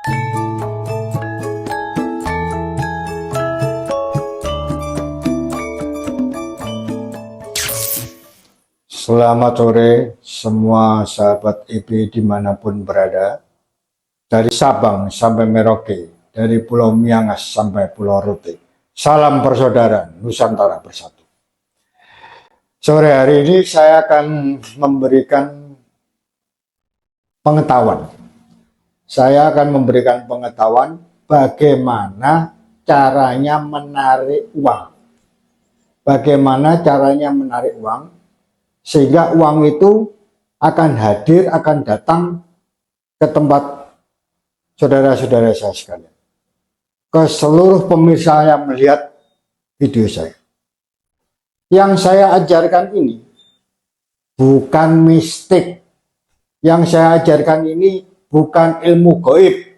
Selamat sore semua sahabat EP dimanapun berada, dari Sabang sampai Merauke, dari Pulau Miangas sampai Pulau Rote. Salam persaudaraan Nusantara bersatu. Sore hari ini saya akan memberikan pengetahuan. Saya akan memberikan pengetahuan bagaimana caranya menarik uang. Bagaimana caranya menarik uang sehingga uang itu akan hadir, akan datang ke tempat saudara-saudara saya sekalian, ke seluruh pemirsa yang melihat video saya. Yang saya ajarkan ini bukan mistik, yang saya ajarkan ini bukan ilmu gaib,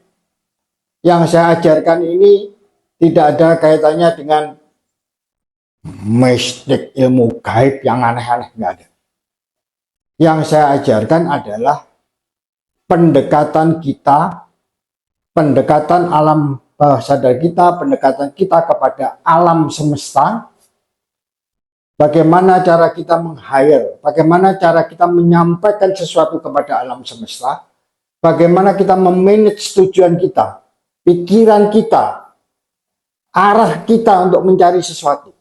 yang saya ajarkan ini tidak ada kaitannya dengan mistik, ilmu gaib yang aneh-aneh, nggak ada. Yang saya ajarkan adalah pendekatan kita, pendekatan alam bawah sadar kita, pendekatan kita kepada alam semesta, bagaimana cara kita meng-hire, bagaimana cara kita menyampaikan sesuatu kepada alam semesta, bagaimana kita memanage tujuan kita, pikiran kita, arah kita untuk mencari sesuatu.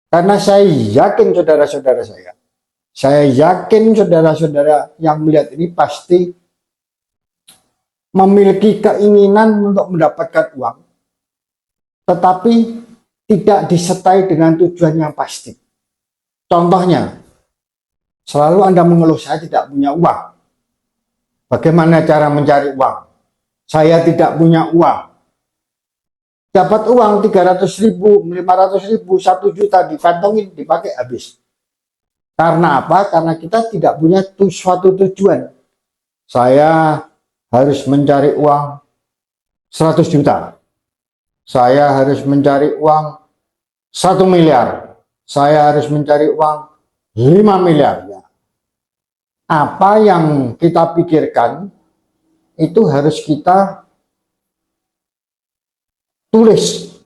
Karena saya yakin saudara-saudara saya yakin saudara-saudara yang melihat ini pasti memiliki keinginan untuk mendapatkan uang, tetapi tidak disertai dengan tujuan yang pasti. Contohnya, selalu Anda mengeluh, saya tidak punya uang. Bagaimana cara mencari uang? Saya tidak punya uang. Dapat uang 300.000, 500.000, 1 juta dikantongin, dipakai habis. Karena apa? Karena kita tidak punya suatu tujuan. Saya harus mencari uang 100 juta. Saya harus mencari uang 1 miliar. Saya harus mencari uang 5 miliar. Apa yang kita pikirkan itu harus kita tulis.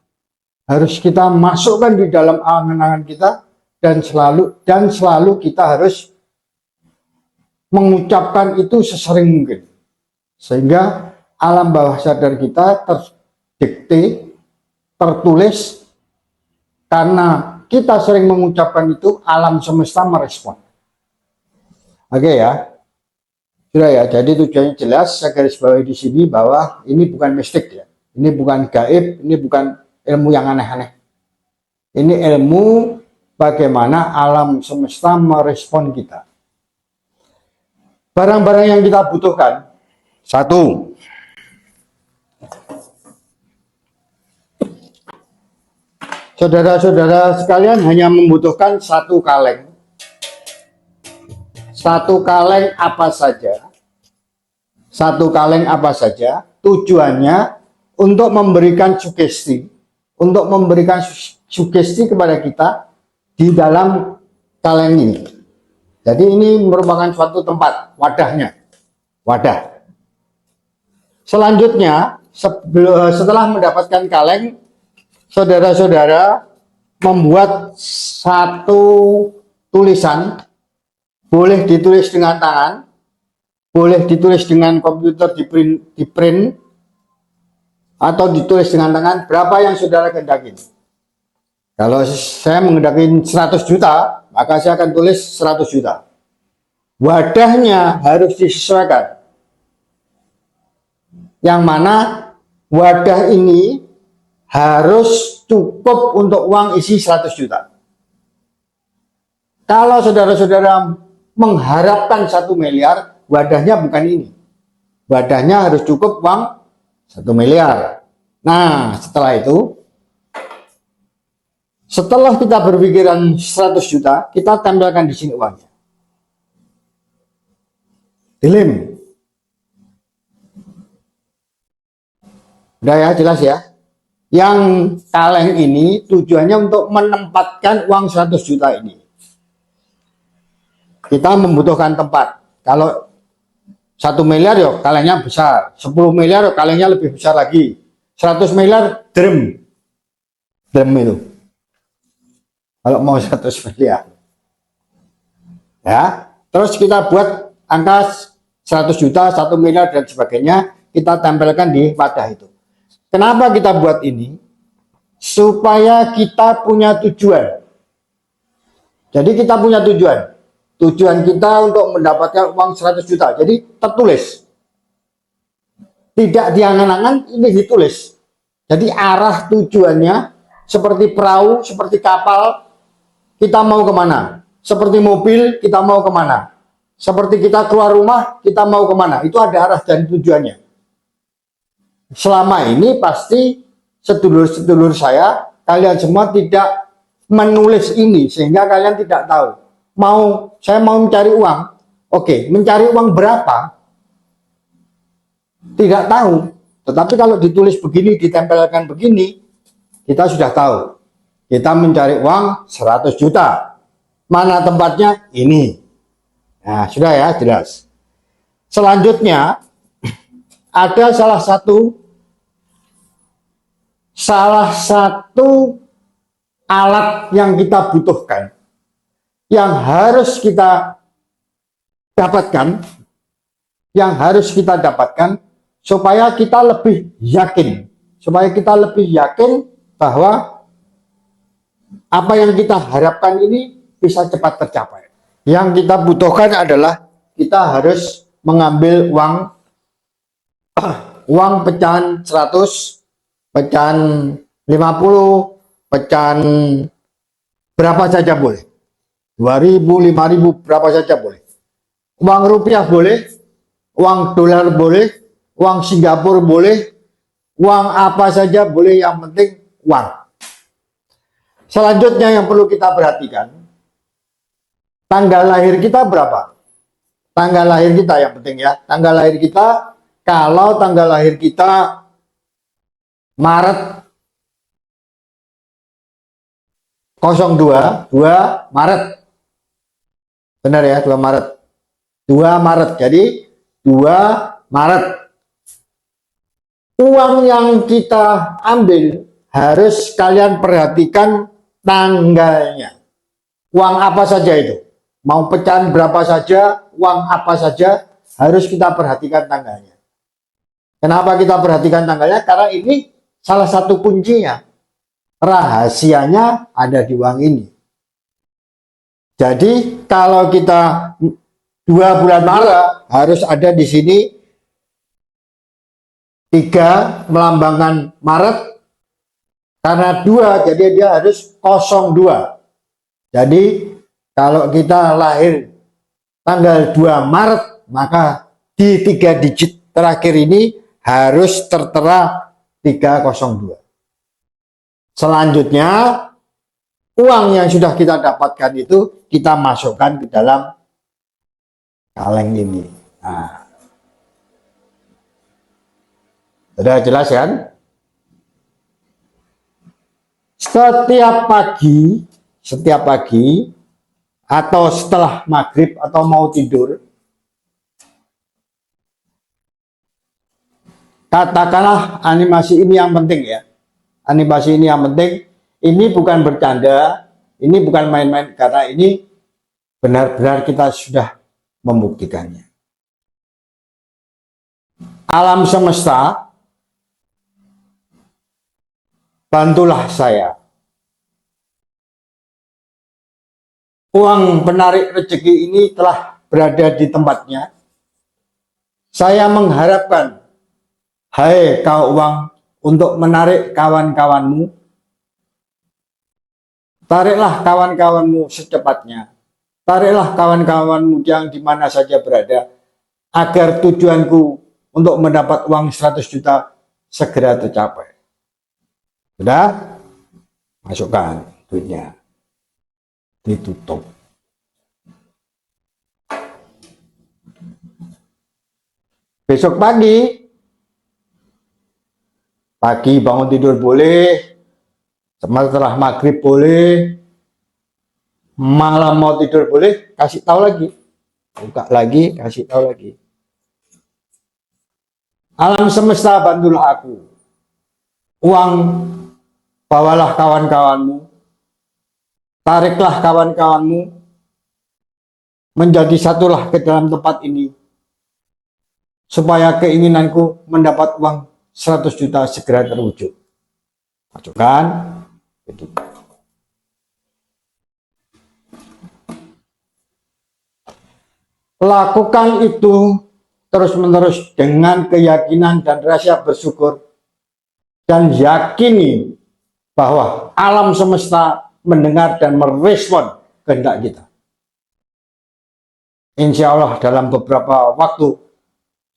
Harus kita masukkan di dalam angan-angan kita. Dan selalu kita harus mengucapkan itu sesering mungkin, sehingga alam bawah sadar kita terdikte, tertulis. Karena kita sering mengucapkan itu, alam semesta merespon. Oke ya, sudah ya. Jadi tujuannya jelas, saya garis bawahi di sini bahwa ini bukan mistik ya, ini bukan gaib, ini bukan ilmu yang aneh-aneh. Ini ilmu bagaimana alam semesta merespon kita. Barang-barang yang kita butuhkan. 1. Saudara-saudara sekalian hanya membutuhkan 1 kaleng. 1 kaleng apa saja. 1 kaleng apa saja. Tujuannya untuk memberikan sugesti. Untuk memberikan sugesti kepada kita di dalam kaleng ini. Jadi ini merupakan suatu tempat, wadahnya. Wadah. Selanjutnya, setelah mendapatkan kaleng, saudara-saudara membuat 1 tulisan. Boleh ditulis dengan tangan, boleh ditulis dengan komputer, di print, atau ditulis dengan tangan, berapa yang saudara kehendaki. Kalau saya menghendaki 100 juta, maka saya akan tulis 100 juta. Wadahnya harus disesuaikan. Yang mana wadah ini harus cukup untuk uang isi 100 juta. Kalau saudara-saudara mengharapkan 1 miliar, wadahnya bukan ini. Wadahnya harus cukup uang 1 miliar. Nah, setelah itu, setelah kita berpikiran 100 juta, kita tempelkan di sini uangnya. Dilem. Udah ya, jelas ya. Yang kaleng ini tujuannya untuk menempatkan uang 100 juta ini. Kita membutuhkan tempat. Kalau 1 miliar ya kalengnya besar, 10 miliar ya kalengnya lebih besar lagi, 100 miliar drum itu kalau mau 100 miliar ya. Terus kita buat angka 100 juta, 1 miliar dan sebagainya, kita tempelkan di wadah itu. Kenapa kita buat ini? Supaya kita punya tujuan. Jadi kita punya tujuan. Tujuan kita untuk mendapatkan uang 100 juta. Jadi tertulis. Tidak diangan-angan, ini ditulis. Jadi arah tujuannya seperti perahu, seperti kapal, kita mau kemana? Seperti mobil, kita mau kemana? Seperti kita keluar rumah, kita mau kemana? Itu ada arah dan tujuannya. Selama ini pasti sedulur-sedulur saya, kalian semua tidak menulis ini, sehingga kalian tidak tahu. Saya mau mencari uang. Oke, mencari uang berapa? Tidak tahu. Tetapi kalau ditulis begini, ditempelkan begini, kita sudah tahu. Kita mencari uang 100 juta. Mana tempatnya? Ini. Nah, sudah ya, jelas. Selanjutnya, ada salah satu alat yang kita butuhkan, yang harus kita dapatkan, supaya kita lebih yakin bahwa apa yang kita harapkan ini bisa cepat tercapai. Yang kita butuhkan adalah kita harus mengambil uang pecahan 100, pecahan 50, pecahan berapa saja boleh. 2.000, 5.000, berapa saja boleh. Uang rupiah boleh, uang dolar boleh, uang Singapura boleh, uang apa saja boleh, yang penting uang. Selanjutnya yang perlu kita perhatikan, tanggal lahir kita berapa? Tanggal lahir kita yang penting ya. Tanggal lahir kita, kalau tanggal lahir kita Maret 02, 2 Maret. Benar ya, 2 Maret. 2 Maret. Jadi 2 Maret. Uang yang kita ambil harus kalian perhatikan tanggalnya. Uang apa saja itu? Mau pecahan berapa saja, uang apa saja, harus kita perhatikan tanggalnya. Kenapa kita perhatikan tanggalnya? Karena ini salah satu kuncinya. Rahasianya ada di uang ini. Jadi kalau kita 2 bulan Maret harus ada di sini 3 melambangkan Maret, karena 2 jadi dia harus 02. Jadi kalau kita lahir tanggal 2 Maret, maka di 3 digit terakhir ini harus tertera 302. Selanjutnya, uang yang sudah kita dapatkan itu kita masukkan ke dalam kaleng ini. Nah, sudah jelas kan? Setiap pagi atau setelah maghrib atau mau tidur, katakanlah animasi ini yang penting ya. Animasi ini yang penting. Ini bukan bercanda, ini bukan main-main, karena ini benar-benar kita sudah membuktikannya. Alam semesta, bantulah saya. Uang penarik rezeki ini telah berada di tempatnya. Saya mengharapkan, hai kau uang, untuk menarik kawan-kawanmu. Tariklah kawan-kawanmu secepatnya. Tariklah kawan-kawanmu yang di mana saja berada, agar tujuanku untuk mendapat uang 100 juta segera tercapai. Sudah? Masukkan duitnya. Ditutup. Besok pagi bangun tidur boleh, setelah maghrib boleh, malam mau tidur boleh, kasih tahu lagi, buka lagi, kasih tahu lagi. Alam semesta, bantulah aku. Uang, bawalah kawan-kawanmu. Tariklah kawan-kawanmu. Menjadi satulah ke dalam tempat ini. Supaya keinginanku mendapat uang 100 juta segera terwujud. Masukkan. Itu. Lakukan itu terus-menerus dengan keyakinan dan rasa bersyukur, dan yakini bahwa alam semesta mendengar dan merespon kehendak kita. Insya Allah dalam beberapa waktu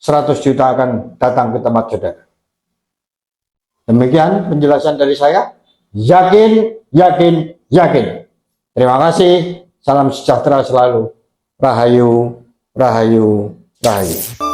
100 juta akan datang ke tempat saudara. Demikian penjelasan dari saya. Yakin, yakin, yakin. Terima kasih. Salam sejahtera selalu. Rahayu, rahayu, rahayu.